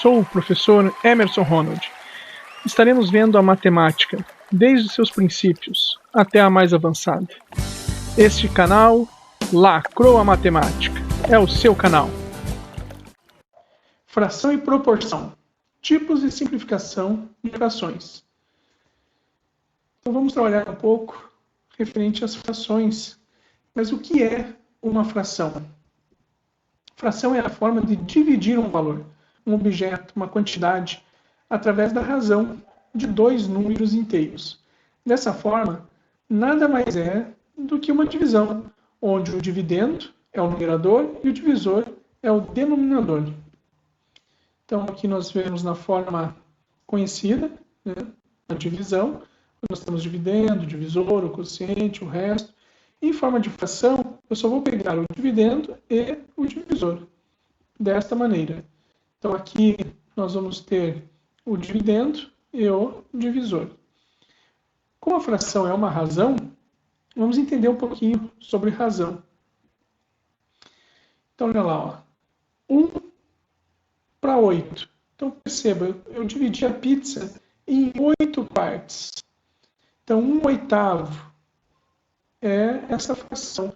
Sou o professor Emerson Ronald. Estaremos vendo a matemática, desde seus princípios até a mais avançada. Este canal, Lacrou a Matemática, é o seu canal. Fração e proporção. Tipos e simplificação de frações. Então vamos trabalhar um pouco referente às frações. Mas o que é uma fração? Fração é a forma de dividir um valor, um objeto, uma quantidade, através da razão de dois números inteiros. Dessa forma, nada mais é do que uma divisão, onde o dividendo é o numerador e o divisor é o denominador. Então, aqui nós vemos na forma conhecida, né, a divisão, nós temos dividendo, divisor, o quociente, o resto. Em forma de fração, eu só vou pegar o dividendo e o divisor, desta maneira. Então, aqui nós vamos ter o dividendo e o divisor. Como a fração é uma razão, vamos entender um pouquinho sobre razão. Então, olha lá, ó. 1 para 8. Então, perceba, eu dividi a pizza em 8 partes. Então, 1/8 é essa fração.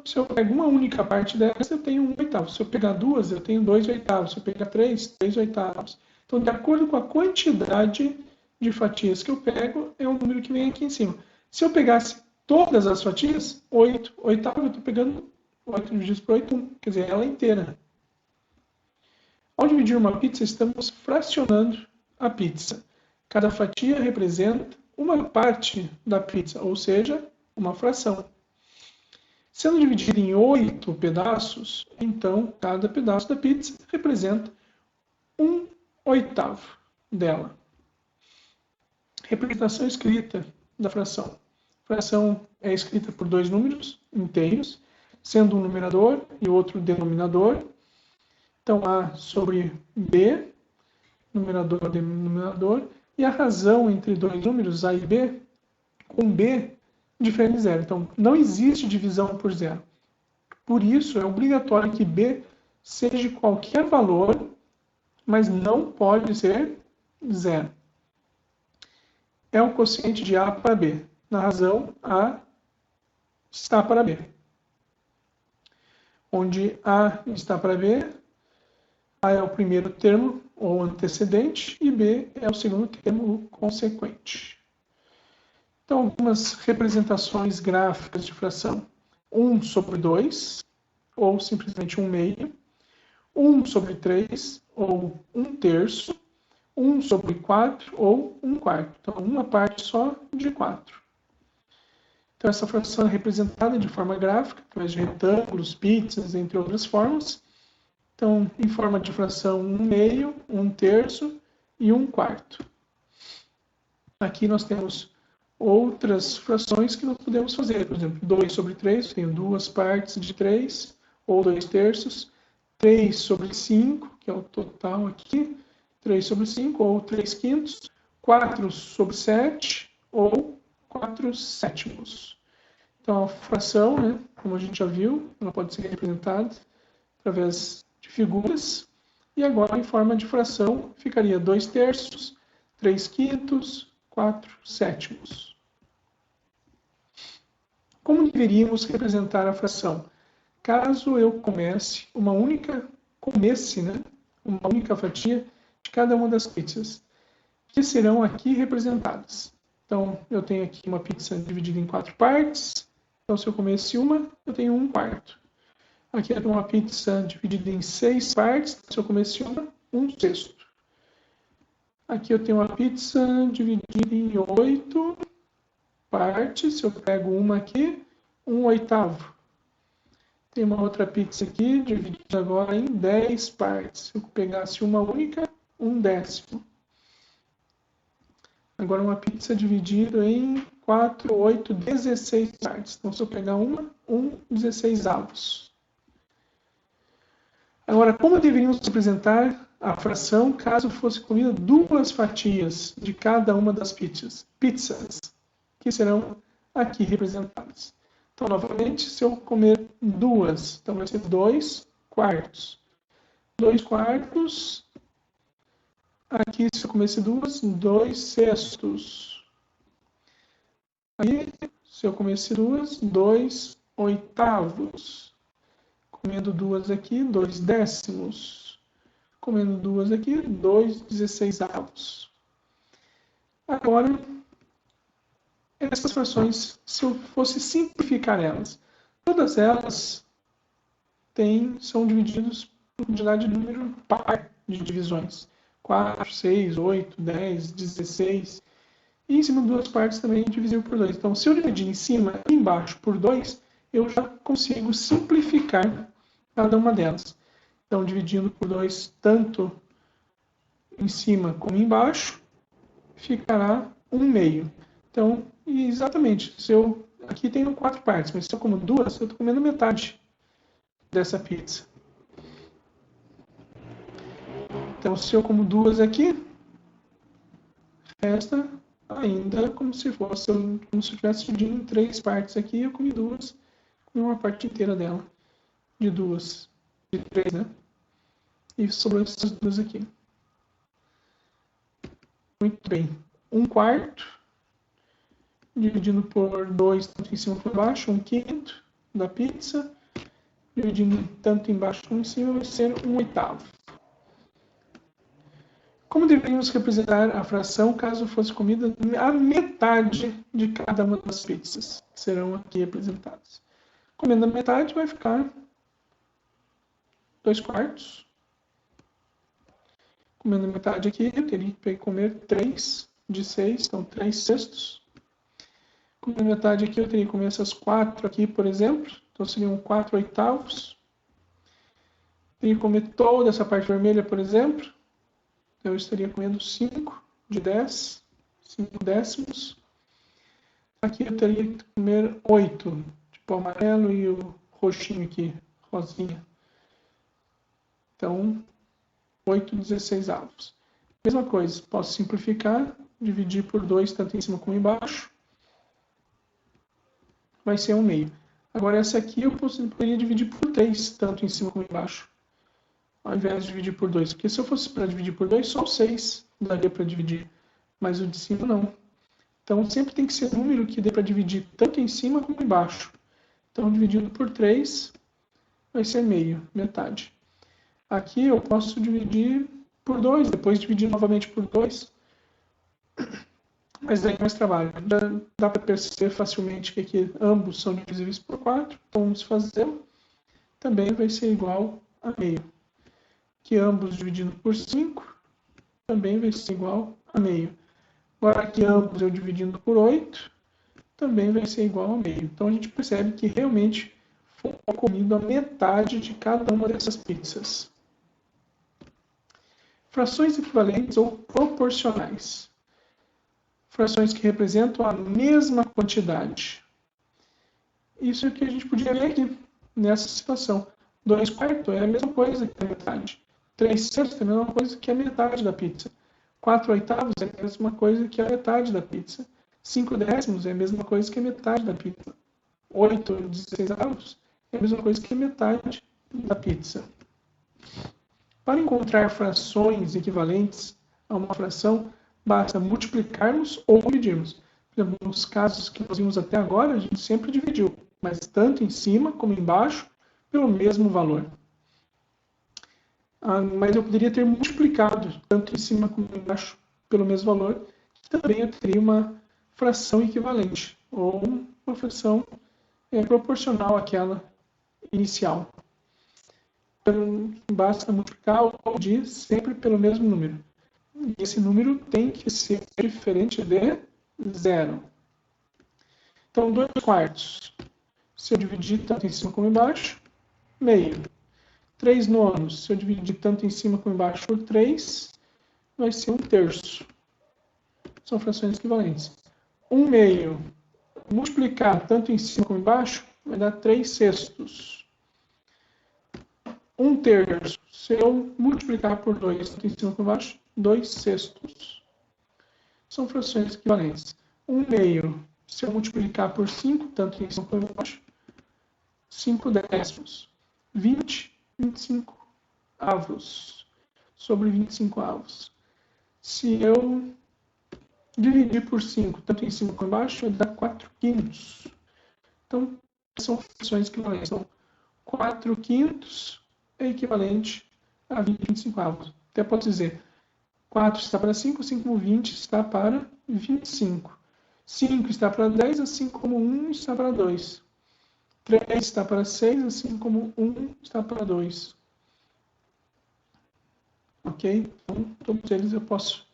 Se eu pego uma única parte dessa, eu tenho 1/8. Se eu pegar duas, eu tenho 2/8. Se eu pegar 3/8. Então, de acordo com a quantidade de fatias que eu pego, é o número que vem aqui em cima. Se eu pegasse todas as fatias, 8/8, eu estou pegando 8 divididos por 8, quer dizer, ela inteira. Ao dividir uma pizza, estamos fracionando a pizza. Cada fatia representa uma parte da pizza, ou seja, uma fração. Sendo dividida em 8 pedaços, então cada pedaço da pizza representa 1/8 dela. Representação escrita da fração. A fração é escrita por dois números inteiros, sendo um numerador e outro denominador. Então, A sobre B, numerador, denominador, e a razão entre dois números, A e B, com B diferente de zero. Então, não existe divisão por zero. Por isso, é obrigatório que B seja qualquer valor, mas não pode ser zero. É o quociente de A para B. Na razão, A está para B. Onde A está para B, A é o primeiro termo, ou antecedente, e B é o segundo termo, o consequente. Então, algumas representações gráficas de fração. 1 sobre 2, ou simplesmente 1/2. 1 sobre 3, ou 1/3. 1 sobre 4, ou 1/4. Então, uma parte só de 4. Então, essa fração é representada de forma gráfica, através de retângulos, pizzas, entre outras formas. Então, em forma de fração 1/2, 1/3 e 1/4. Aqui nós temos outras frações que nós podemos fazer. Por exemplo, 2 sobre 3, eu tenho duas partes de 3, ou 2/3. 3 sobre 5, que é o total aqui, 3 sobre 5, ou 3/5. 4 sobre 7, ou 4/7. Então, a fração, né, como a gente já viu, ela pode ser representada através de figuras. E agora, em forma de fração, ficaria 2/3, 3/5, 4/7. Como deveríamos representar a fração? Caso eu comece uma única fatia de cada uma das pizzas, que serão aqui representadas. Então, eu tenho aqui uma pizza dividida em 4 partes. Então, se eu comesse uma, eu tenho 1/4. Aqui eu tenho uma pizza dividida em 6 partes. Se eu comesse uma, 1/6. Aqui eu tenho uma pizza dividida em 8 partes. Se eu pego uma aqui, 1/8. Tem uma outra pizza aqui, dividida agora em 10 partes. Se eu pegasse uma única, 1/10. Agora uma pizza dividida em 4, 8, 16 partes. Então, se eu pegar uma, 1/16. Agora, como deveríamos representar a fração caso fosse comida duas fatias de cada uma das pizzas, que serão aqui representadas. Então, novamente, se eu comer duas, então vai ser 2/4. 2/4 Aqui, se eu comesse 2, 2 sextos. Aí, se eu comesse 2, 2 oitavos. Comendo 2 aqui, 2 décimos. Comendo 2 aqui, 2 dezesseisavos. Agora, essas frações, se eu fosse simplificar elas, todas elas são divididas por quantidade de número par de divisões. 4, 6, 8, 10, 16. E em cima de duas partes também é divisível por 2. Então, se eu dividir em cima e embaixo por 2, eu já consigo simplificar cada uma delas. Então, dividindo por 2 tanto em cima como embaixo, ficará 1/2. Então, exatamente, se eu aqui tenho 4 partes, mas se eu como 2, eu estou comendo metade dessa pizza. Então, se eu como 2 aqui, resta ainda como se eu estivesse dividindo em 3 partes aqui, eu comi 2, comi uma parte inteira dela, de 3, né? E sobrou essas 2 aqui. Muito bem. 1/4, dividindo por 2, tanto em cima como embaixo, 1/5 da pizza. Dividindo tanto embaixo como em cima, vai ser 1/8. Como deveríamos representar a fração caso fosse comida a metade de cada uma das pizzas que serão aqui representadas? Comendo a metade vai ficar 2/4. Comendo a metade aqui, eu teria que comer 3 de 6, então 3 sextos. Comendo a metade aqui, eu teria que comer essas 4 aqui, por exemplo, então seriam 4 oitavos. Teria que comer toda essa parte vermelha, por exemplo, eu estaria comendo 5 de 10, 5 décimos. Aqui eu teria que comer 8, tipo o amarelo e o roxinho aqui, rosinha. Então, 8 dezesseisavos. Mesma coisa, posso simplificar, dividir por 2, tanto em cima como embaixo. Vai ser 1/2. Agora, essa aqui eu poderia dividir por 3, tanto em cima como embaixo, ao invés de dividir por 2. Porque se eu fosse para dividir por 2, só o 6 daria para dividir, mas o de cima não. Então, sempre tem que ser um número que dê para dividir tanto em cima como embaixo. Então, dividido por 3, vai ser meio, metade. Aqui eu posso dividir por 2, depois dividir novamente por 2. Mas daí mais trabalho. Dá para perceber facilmente que aqui ambos são divisíveis por 4. Então, vamos fazer. Também vai ser igual a meio. Que ambos dividindo por 5 também vai ser igual a meio. Agora aqui ambos eu dividindo por 8 também vai ser igual a meio. Então a gente percebe que realmente foi comido a metade de cada uma dessas pizzas. Frações equivalentes ou proporcionais. Frações que representam a mesma quantidade. Isso é o que a gente podia ver aqui, nessa situação. 2/4 é a mesma coisa que a metade. 3 sextos é a mesma coisa que a metade da pizza. 4 oitavos é a mesma coisa que a metade da pizza. 5 décimos é a mesma coisa que a metade da pizza. 8 dezesseisavos é a mesma coisa que a metade da pizza. Para encontrar frações equivalentes a uma fração, basta multiplicarmos ou dividirmos. Por exemplo, nos casos que nós vimos até agora, a gente sempre dividiu, mas tanto em cima como embaixo, pelo mesmo valor. Mas eu poderia ter multiplicado tanto em cima como embaixo pelo mesmo valor, que também eu teria uma fração equivalente, ou uma fração proporcional àquela inicial. Então, basta multiplicar ou dividir sempre pelo mesmo número. E esse número tem que ser diferente de 0. Então, 2/4. Se eu dividir tanto em cima como embaixo, meio. 3 nonos. Se eu dividir tanto em cima como embaixo por 3, vai ser 1/3. São frações equivalentes. 1/2. Multiplicar tanto em cima como embaixo, vai dar 3 sextos. 1/3. Se eu multiplicar por 2, tanto em cima como embaixo, 2 sextos. São frações equivalentes. 1/2. Se eu multiplicar por 5, tanto em cima como embaixo, 5 décimos. 20, 25 avos. Sobre 25 avos. Se eu dividir por 5, tanto em cima como embaixo, vai dar 4/5. Então, são frações equivalentes. Então, 4/5 é equivalente a 20/25. Até posso dizer, 4 está para 5, assim como 20 está para 25. 5 está para 10, assim como 1 está para 2. 3 está para 6, assim como 1 está para 2. Ok? Então, todos eles eu posso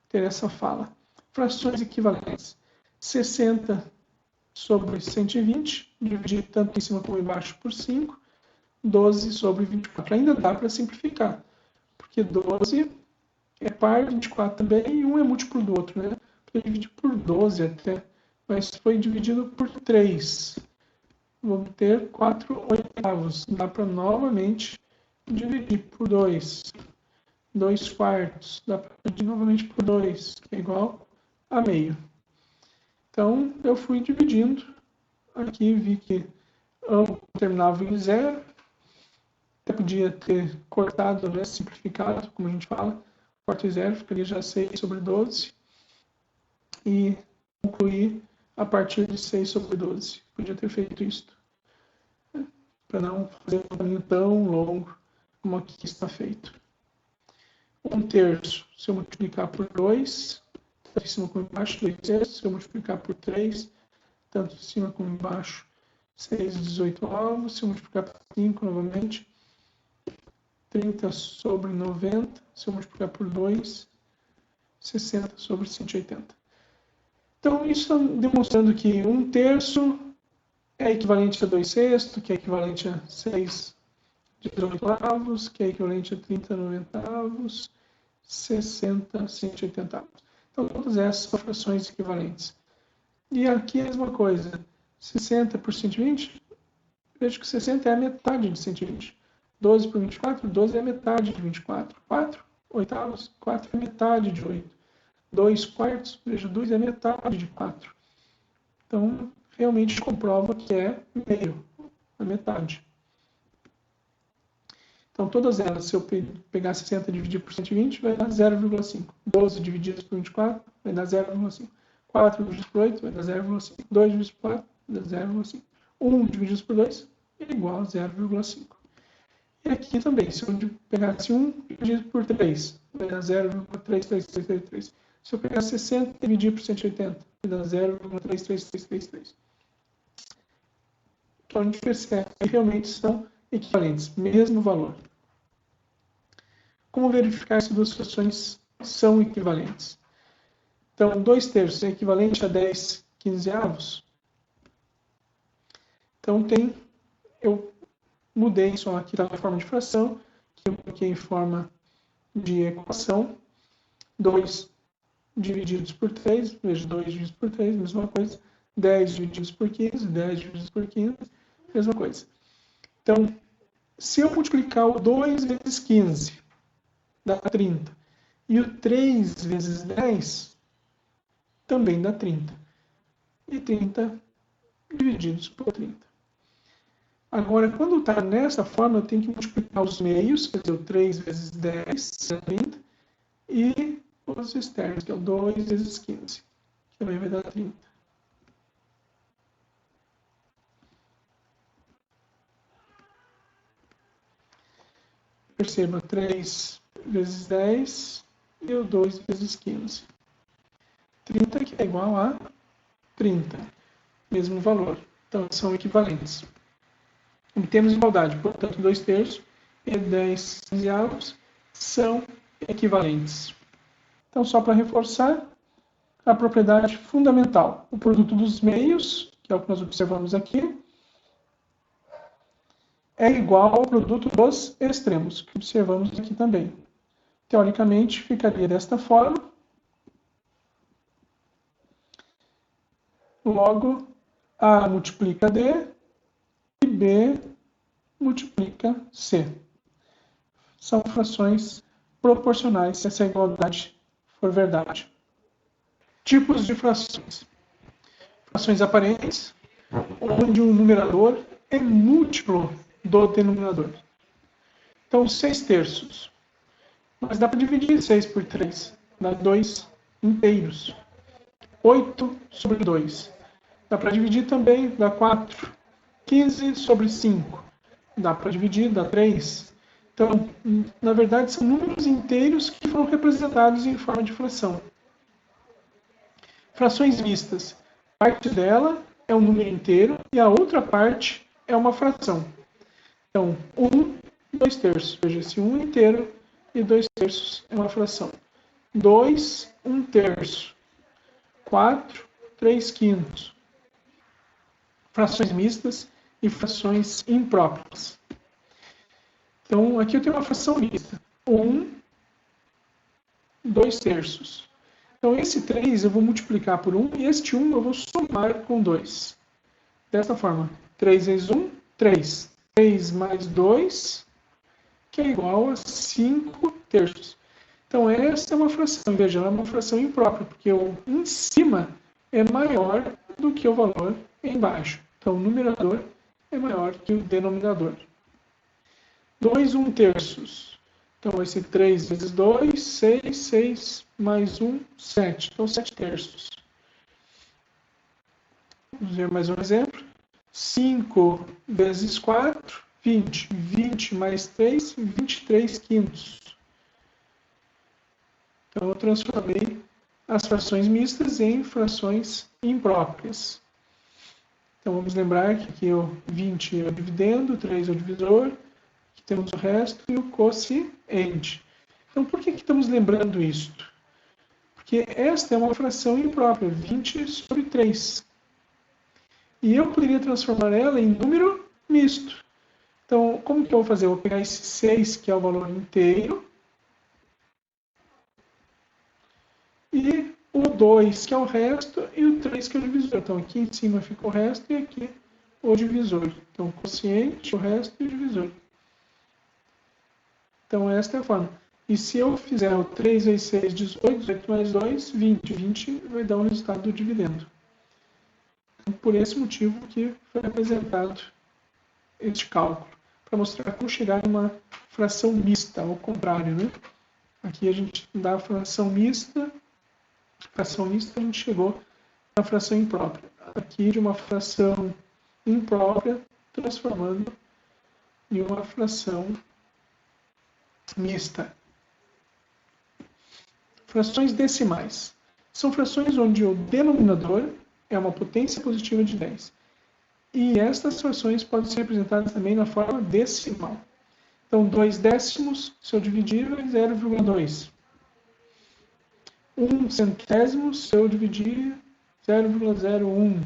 ter essa fala. Frações equivalentes. 60 sobre 120, dividir tanto em cima como embaixo por 5. 12 sobre 24. Ainda dá para simplificar, porque 12 é par de 24 também e um é múltiplo do outro, né? Podia dividir por 12 até, mas foi dividido por 3. Vamos ter 4/8. Dá para novamente dividir por 2. 2/4. Dá para dividir novamente por 2, que é igual a meio. Então, eu fui dividindo. Aqui vi que ambos terminavam em 0. Até podia ter cortado, né, simplificado, como a gente fala. Corte 0, ficaria já 6 sobre 12. E concluir a partir de 6 sobre 12. Podia ter feito isso, para não fazer um caminho tão longo como aqui está feito. 1/3, se eu multiplicar por 2, tanto em cima como embaixo, 2/3. Se eu multiplicar por 3, tanto em cima como embaixo, 6/18. Se eu multiplicar por 5, novamente, 30 sobre 90. Se eu multiplicar por 2, 60 sobre 180. Então, isso está demonstrando que 1/3 é equivalente a 2/6, que é equivalente a 6/18, que é equivalente a 30/90, 60/180. Então, todas essas são frações equivalentes. E aqui é a mesma coisa. 60 por 120, vejo que 60 é a metade de 120. 12 por 24, 12 é a metade de 24. 4/8, 4 é a metade de 8. 2/4, veja, 2 é a metade de 4. Então, realmente comprova que é meio, a metade. Então, todas elas, se eu pegar 60 e dividir por 120, vai dar 0,5. 12 dividido por 24, vai dar 0,5. 4 dividido por 8, vai dar 0,5. 2 dividido por 4, vai dar 0,5. 1 dividido por 2 é igual a 0,5. E aqui também, se eu pegasse 1 dividido por 3, vai dar 0,33333. Se eu pegar 60 e dividir por 180, vai dar 0,33333. Então, a gente percebe que realmente são equivalentes, mesmo valor. Como verificar se duas frações são equivalentes? Então, 2/3 é equivalente a 10/15. Então, eu mudei só aqui da forma de fração, que eu coloquei em forma de equação. 2 divididos por 3, veja, 2 divididos por 3, mesma coisa. 10 divididos por 15, 10 divididos por 15, mesma coisa. Então, se eu multiplicar o 2 vezes 15, dá 30. E o 3 vezes 10, também dá 30. E 30 divididos por 30. Agora, quando está nessa forma, eu tenho que multiplicar os meios, quer dizer, o 3 vezes 10, 30, e os externos, que é o 2 vezes 15, que também vai dar 30. Perceba, 3 vezes 10 e o 2 vezes 15. 30, que é igual a 30. Mesmo valor. Então, são equivalentes. Obtemos igualdade, portanto, 2/3 e 10/15 são equivalentes. Então, só para reforçar, a propriedade fundamental, o produto dos meios, que é o que nós observamos aqui, é igual ao produto dos extremos, que observamos aqui também. Teoricamente, ficaria desta forma. Logo, A multiplica D e B multiplica C. São frações proporcionais, se essa igualdade for verdade. Tipos de frações. Frações aparentes, onde o numerador é múltiplo do denominador. Então, 6/3. Mas dá para dividir 6 por 3. dá 2 inteiros. 8 sobre 2. Dá para dividir também, dá 4. 15 sobre 5. Dá para dividir, dá 3. Então, na verdade, são números inteiros que foram representados em forma de fração. Frações mistas. Parte dela é um número inteiro e a outra parte é uma fração. Então, 1 e 2 terços. Veja, esse 1 inteiro e 2 terços é uma fração. 2, 1 terço. 4, 3 quintos. Frações mistas e frações impróprias. Então, aqui eu tenho uma fração mista. 1, 2 terços. Então, esse 3 eu vou multiplicar por 1 e este 1 eu vou somar com 2. Desta forma, 3 vezes 1, 3. 3 mais 2, que é igual a 5 terços. Então, essa é uma fração. Veja, ela é uma fração imprópria, porque o em cima é maior do que o valor embaixo. Então, o numerador é maior que o denominador. 2, 1 terços. Então, vai ser 3 vezes 2, 6, 6 mais 1, 7. Então, 7 terços. Vamos ver mais um exemplo. 5 vezes 4, 20. 20 mais 3, 23 quintos. Então, eu transformei as frações mistas em frações impróprias. Então, vamos lembrar que aqui o 20 é o dividendo, 3 é o divisor, aqui temos o resto e o quociente. Então, por que estamos lembrando isto? Porque esta é uma fração imprópria, 20 sobre 3. E eu poderia transformar ela em número misto. Então, como que eu vou fazer? Eu vou pegar esse 6, que é o valor inteiro, e o 2, que é o resto, e o 3, que é o divisor. Então, aqui em cima fica o resto e aqui o divisor. Então, o quociente, o resto e o divisor. Então, esta é a forma. E se eu fizer o 3 vezes 6, 18, 18 mais 2, 20. 20 vai dar o resultado do dividendo. Então, por esse motivo que foi apresentado este cálculo, para mostrar como chegar a uma fração mista, ao contrário, né? Aqui a gente dá a fração mista a gente chegou na fração imprópria. Aqui de uma fração imprópria, transformando em uma fração mista. Frações decimais. São frações onde o denominador é uma potência positiva de 10. E estas frações podem ser representadas também na forma decimal. Então, 2 décimos, se eu dividir, é 0,2. 1 centésimo, se eu dividir, 0,01.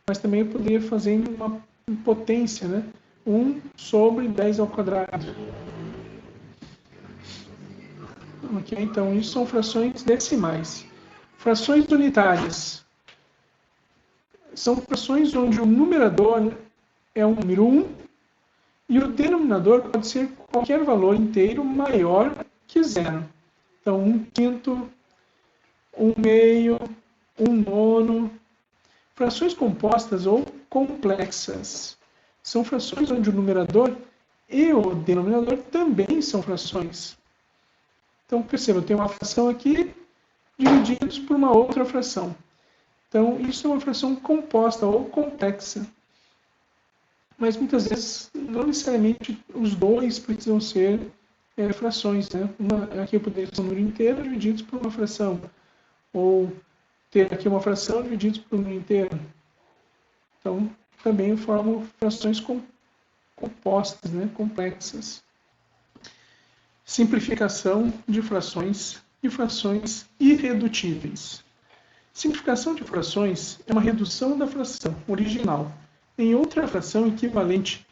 Mas também eu poderia fazer em uma potência, né? 1 sobre 10 ao quadrado. Ok? Então, isso são frações decimais. Frações unitárias. São frações onde o numerador é um número 1 e o denominador pode ser qualquer valor inteiro maior que 0. Então, 1/5, 1/2, 1/9. Frações compostas ou complexas. São frações onde o numerador e o denominador também são frações. Então, perceba, eu tenho uma fração aqui divididos por uma outra fração. Então, isso é uma fração composta ou complexa. Mas muitas vezes, não necessariamente os dois precisam ser frações. Né? Aqui eu poderia ser um número inteiro divididos por uma fração. Ou ter aqui uma fração divididos por um número inteiro. Então, também formam frações compostas, né? Complexas. Simplificação de frações e frações irredutíveis. Simplificação de frações é uma redução da fração original em outra fração equivalente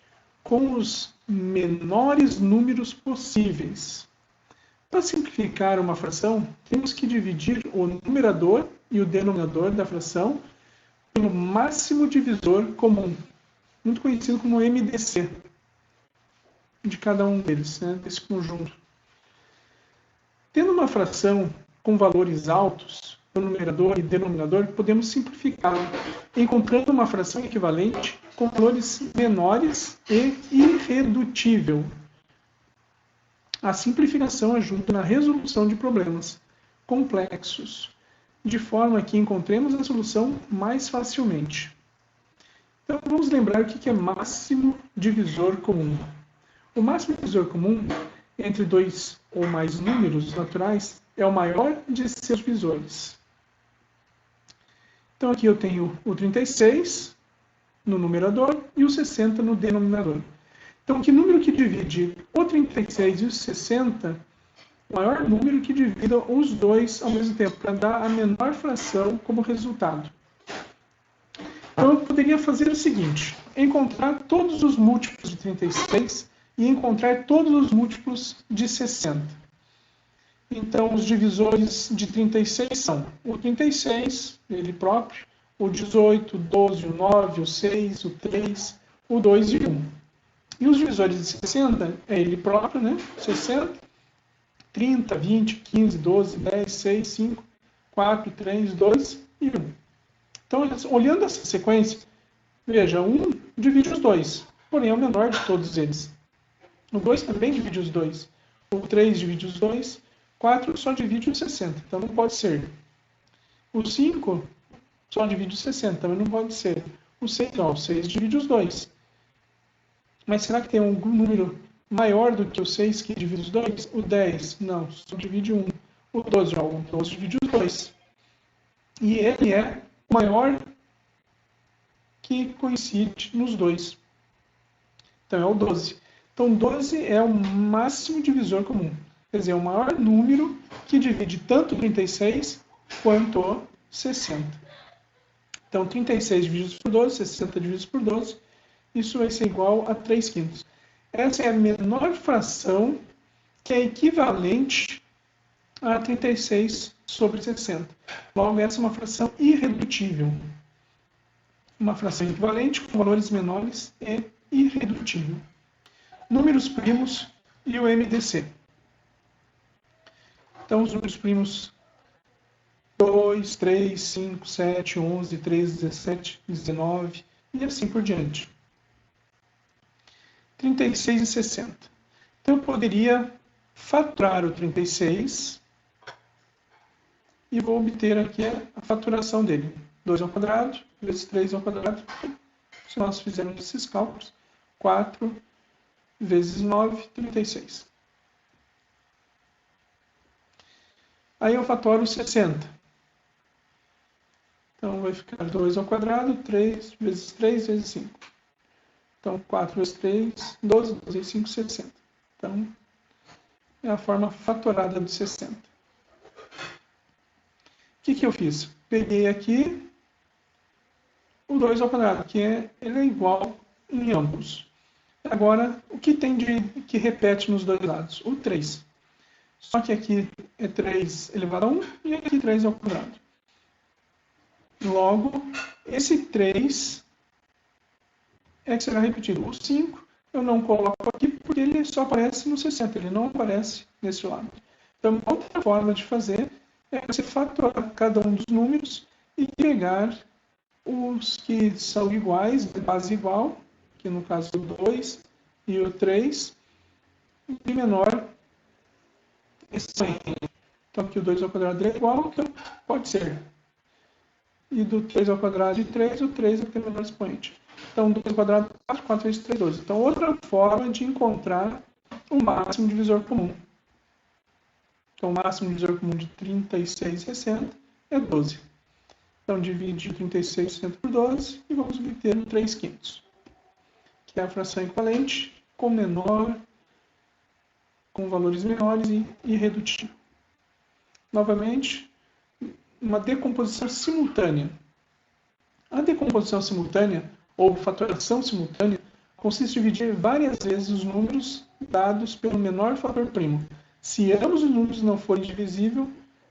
com os menores números possíveis. Para simplificar uma fração, temos que dividir o numerador e o denominador da fração pelo máximo divisor comum, muito conhecido como MDC, de cada um deles, né, desse conjunto. Tendo uma fração com valores altos, no numerador e denominador, podemos simplificá-la, encontrando uma fração equivalente com valores menores e irredutível. A simplificação ajuda na resolução de problemas, complexos, de forma que encontremos a solução mais facilmente. Então, vamos lembrar o que é máximo divisor comum. O máximo divisor comum entre dois ou mais números naturais é o maior de seus divisores. Então, aqui eu tenho o 36 no numerador e o 60 no denominador. Então, que número que divide o 36 e o 60? O maior número que divida os dois ao mesmo tempo, para dar a menor fração como resultado. Então, eu poderia fazer o seguinte: encontrar todos os múltiplos de 36 e encontrar todos os múltiplos de 60. Então, os divisores de 36 são o 36, ele próprio, o 18, o 12, o 9, o 6, o 3, o 2 e o 1. E os divisores de 60 é ele próprio, né? 60, 30, 20, 15, 12, 10, 6, 5, 4, 3, 2 e 1. Então, olhando essa sequência, veja, 1 divide os dois, porém é o menor de todos eles. O 2 também divide os dois. O 3 divide os dois. 4 só divide os 60, então não pode ser. O 5 só divide os 60, também não pode ser. O 6 não, o 6 divide os dois. Mas será que tem algum número maior do que o 6 que divide os dois? O 10, não, só divide 1. O 12, ó, o 12 divide os dois. E ele é o maior que coincide nos dois. Então é o 12. Então 12 é o máximo divisor comum. Quer dizer, é o maior número que divide tanto 36 quanto 60. Então 36 dividido por 12, 60 dividido por 12, isso vai ser igual a 3 quintos. Essa é a menor fração que é equivalente a 36 sobre 60. Logo, essa é uma fração irredutível. Uma fração equivalente com valores menores é irredutível. Números primos e o MDC. Então, os números primos 2, 3, 5, 7, 11, 13, 17, 19 e assim por diante. 36 e 60. Então, eu poderia fatorar o 36 e vou obter aqui a faturação dele. 2 ao quadrado vezes 3 ao quadrado. Se nós fizermos esses cálculos, 4 vezes 9, 36. Aí eu fatoro 60. Então, vai ficar 2 ao quadrado, 3 vezes 3 vezes 5. Então, 4 vezes 3, 12, 12 vezes 5, 60. Então, é a forma fatorada de 60. O que eu fiz? Peguei aqui o 2 ao quadrado, ele é igual em ambos. Agora, o que tem que repete nos dois lados? O 3. Só que aqui é 3 elevado a 1 e aqui 3 ao quadrado. Logo, esse 3 é que será repetido. O 5 eu não coloco aqui porque ele só aparece no 60, ele não aparece nesse lado. Então, outra forma de fazer é você fatorar cada um dos números e pegar os que são iguais, de base igual, que no caso o 2 e o 3, e menor expoente. Então aqui o 2 ao quadrado é igual, então pode ser. E do 3 ao quadrado de 3, o 3 é o menor expoente. Então 2 ao quadrado, 4, 4 vezes 3, 12. Então outra forma de encontrar o máximo divisor comum. Então o máximo divisor comum de 36 e 60 é 12. Então divide 36 e 60 por 12 e vamos obter o 3 quintos, que é a fração equivalente com valores menores e irredutível. Novamente, uma decomposição simultânea. A decomposição simultânea, ou fatoração simultânea, consiste em dividir várias vezes os números dados pelo menor fator primo. Se ambos os números não forem divisíveis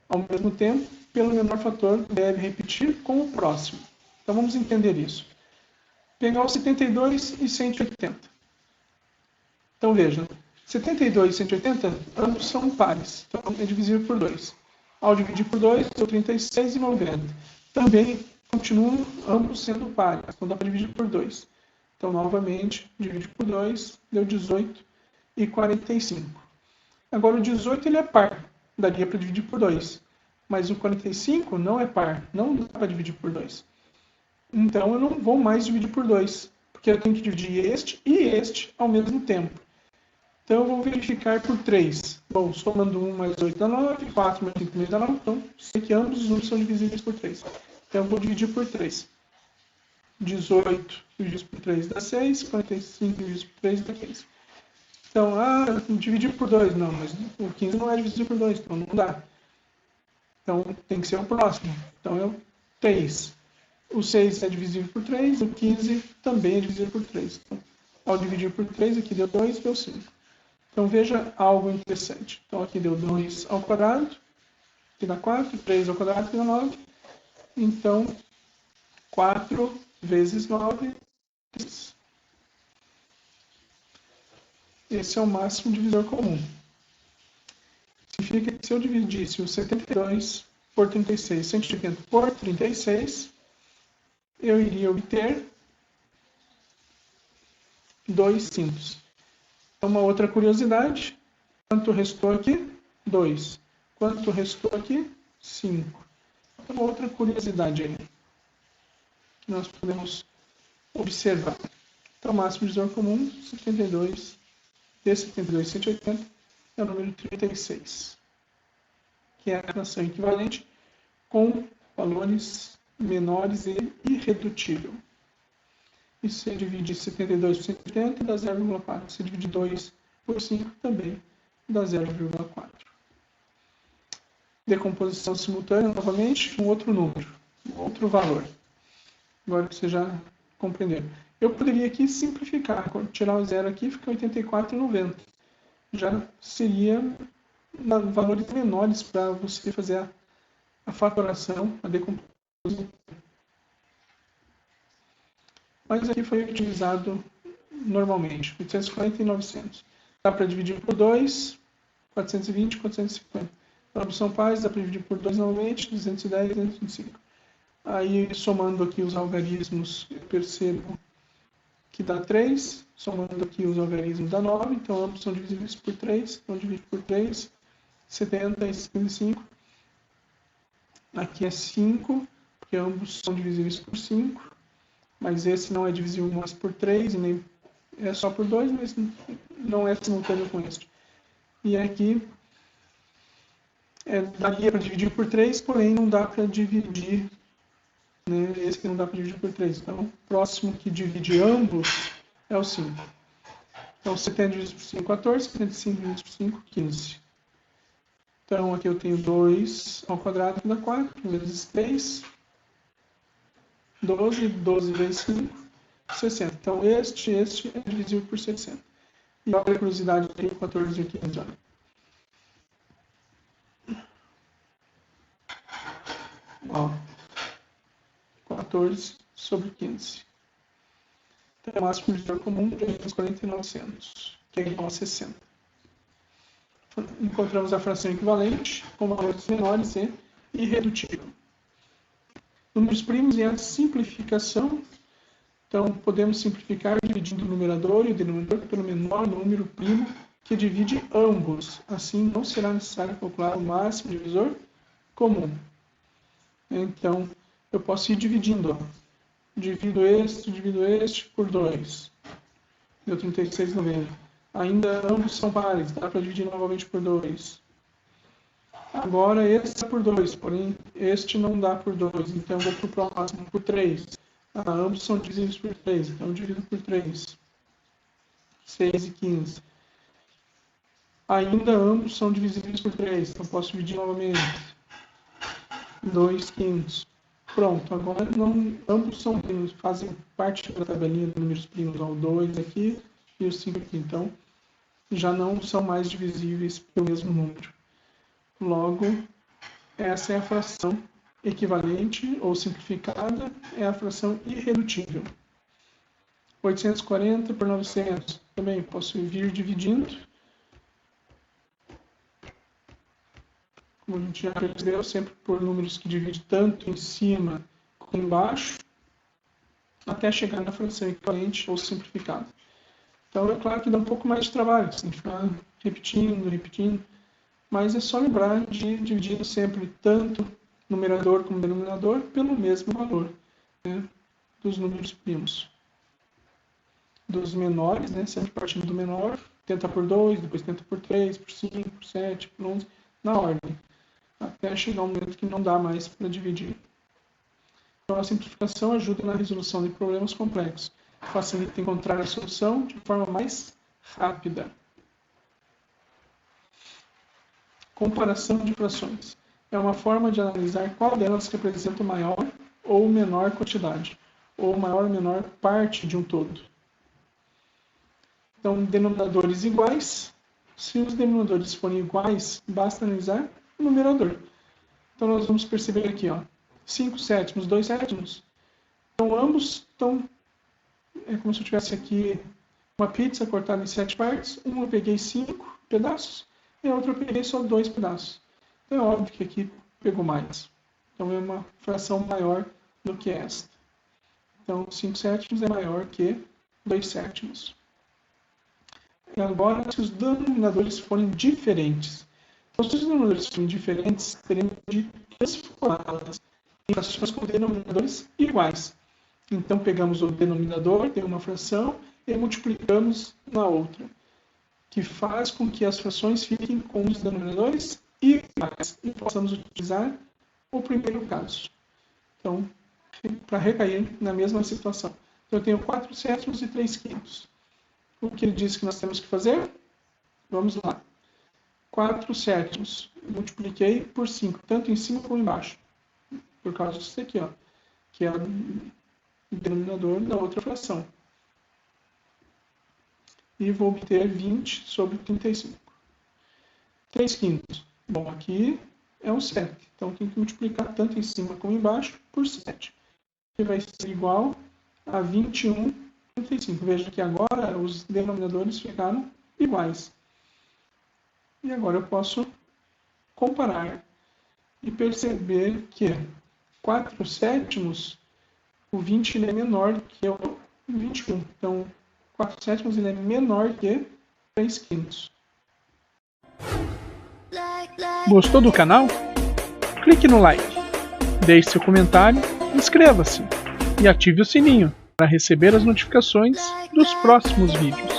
ao mesmo tempo, pelo menor fator deve repetir com o próximo. Então vamos entender isso. Pegar os 72 e 180. Então veja, 72 e 180, ambos são pares. Então é divisível por 2. Ao dividir por 2, deu 36 e 90. Também continuam ambos sendo pares. Então dá para dividir por 2. Então novamente, dividir por 2, deu 18 e 45. Agora o 18 ele é par. Daria para dividir por 2. mas o 45 não é par, não dá para dividir por 2. Então eu não vou mais dividir por 2, porque eu tenho que dividir este e este ao mesmo tempo. Então eu vou verificar por 3. Bom, somando 1 mais 8 dá 9, 4 mais 5 também dá 9, então sei que ambos os números são divisíveis por 3. Então eu vou dividir por 3. 18 dividido por 3 dá 6, 45 dividido por 3 dá 15. Então, dividir por 2, não, mas o 15 não é divisível por 2, então não dá. Então tem que ser o próximo. Então é o 3. O 6 é divisível por 3, o 15 também é divisível por 3. Então, ao dividir por 3, aqui deu 2, deu 5. Então veja algo interessante. Então aqui deu 2 ao quadrado, aqui dá 4, 3 ao quadrado, aqui dá 9. Então 4 vezes 9, 3. Esse é o máximo divisor comum. Significa que se eu dividisse o 72 por 36, 180 por 36, eu iria obter 2 quintos. Uma outra curiosidade, quanto restou aqui? 2. Quanto restou aqui? 5. Uma outra curiosidade aí, que nós podemos observar. Então, o máximo divisor comum, 72, de 72, 180, é o número 36, que é a fração equivalente com valores menores e irredutível. E se dividir 72 por 180, dá 0,4. Se dividir 2 por 5, também dá 0,4. Decomposição simultânea, novamente, um outro número, um outro valor. Agora que você já compreendeu. Eu poderia aqui simplificar, tirar o zero aqui, fica 84,90. Já seria valores menores para você fazer a fatoração, a decomposição. Mas aqui foi utilizado normalmente, 840 e 900. Dá para dividir por 2, 420, 450. Para opção pares, dá para dividir por 2 novamente, 210, 225. Aí, somando aqui os algarismos, eu percebo que dá 3. Somando aqui os algarismos dá 9. Então, ambos são divisíveis por 3. Então, divide por 3, 70 e 55. Aqui é 5, porque ambos são divisíveis por 5. Mas esse não é divisível mais por 3, e nem é só por 2, mas não é simultâneo com este. E aqui daria para dividir por 3, porém não dá para dividir, né, esse que não dá para dividir por 3. Então, o próximo que divide ambos é o 5. Então, 70 dividido por 5, 14, 75 dividido por 5, 15. Então, aqui eu tenho 2 ao quadrado, que dá 4, vezes 3, 12, 12 vezes 5, 60. Então, este é divisível por 60. E olha a curiosidade, tem 14 e 15. Olha. Ó, 14 sobre 15. Então, é o máximo divisor comum de 340 e 900, que é igual a 60. Encontramos a fração equivalente com valores menores e irredutível. Números primos e a simplificação. Então, podemos simplificar dividindo o numerador e o denominador pelo menor número primo que divide ambos. Assim, não será necessário calcular o máximo divisor comum. Então, eu posso ir dividindo. Ó. Divido este por 2. Deu 36,90. Ainda ambos são pares, dá para dividir novamente por 2. Agora, este é por 2, porém, este não dá por 2. Então, eu vou para o próximo por 3. Ambos são divisíveis por 3, então eu divido por 3. 6 e 15. Ainda ambos são divisíveis por 3, então posso dividir novamente. 2 quintos. Pronto, agora ambos são primos, fazem parte da tabelinha de números primos, o 2 aqui e o 5 aqui. Então, já não são mais divisíveis pelo mesmo número. Logo, essa é a fração equivalente ou simplificada, é a fração irredutível. 840 por 900, também posso vir dividindo. Como a gente já aprendeu, sempre por números que dividem tanto em cima como embaixo, até chegar na fração equivalente ou simplificada. Então, é claro que dá um pouco mais de trabalho, você tem que ficar repetindo. mas é só lembrar de dividir sempre tanto numerador como denominador pelo mesmo valor, né, dos números primos. Dos menores, né, sempre partindo do menor, tenta por 2, depois tenta por 3, por 5, por 7, por 11, na ordem, até chegar um momento que não dá mais para dividir. Então, a simplificação ajuda na resolução de problemas complexos, facilita encontrar a solução de forma mais rápida. Comparação de frações. É uma forma de analisar qual delas representa maior ou menor quantidade, ou maior ou menor parte de um todo. Então, denominadores iguais. Se os denominadores forem iguais, basta analisar o numerador. Então, nós vamos perceber aqui, 5 sétimos, 2 sétimos. Então, ambos estão... É como se eu tivesse aqui uma pizza cortada em 7 partes. Uma eu peguei 5 pedaços e a outra eu peguei só 2 pedaços. Então, é óbvio que aqui pegou mais. Então, é uma fração maior do que esta. Então, 5 sétimos é maior que 2 sétimos. E agora, se os denominadores forem diferentes. Então, se os denominadores forem diferentes, teremos de transformá-las em frações com denominadores iguais. Então, pegamos o denominador de uma fração e multiplicamos na outra, que faz com que as frações fiquem com os denominadores iguais e possamos utilizar o primeiro caso. Então, para recair na mesma situação. Então, eu tenho 4 sétimos e 3 quintos. O que ele diz que nós temos que fazer? Vamos lá. 4 sétimos. Multipliquei por 5, tanto em cima como embaixo. Por causa disso aqui, que é o denominador da outra fração. E vou obter 20 sobre 35. 3 quintos. Bom, aqui é um 7. Então, tem que multiplicar tanto em cima como embaixo por 7. Que vai ser igual a 21,35. Veja que agora os denominadores ficaram iguais. E agora eu posso comparar e perceber que 4 sétimos, o 20 ele é menor que o 21. Então, 4 sétimos ele é menor que 3 quintos. Gostou do canal? Clique no like, deixe seu comentário, inscreva-se e ative o sininho para receber as notificações dos próximos vídeos.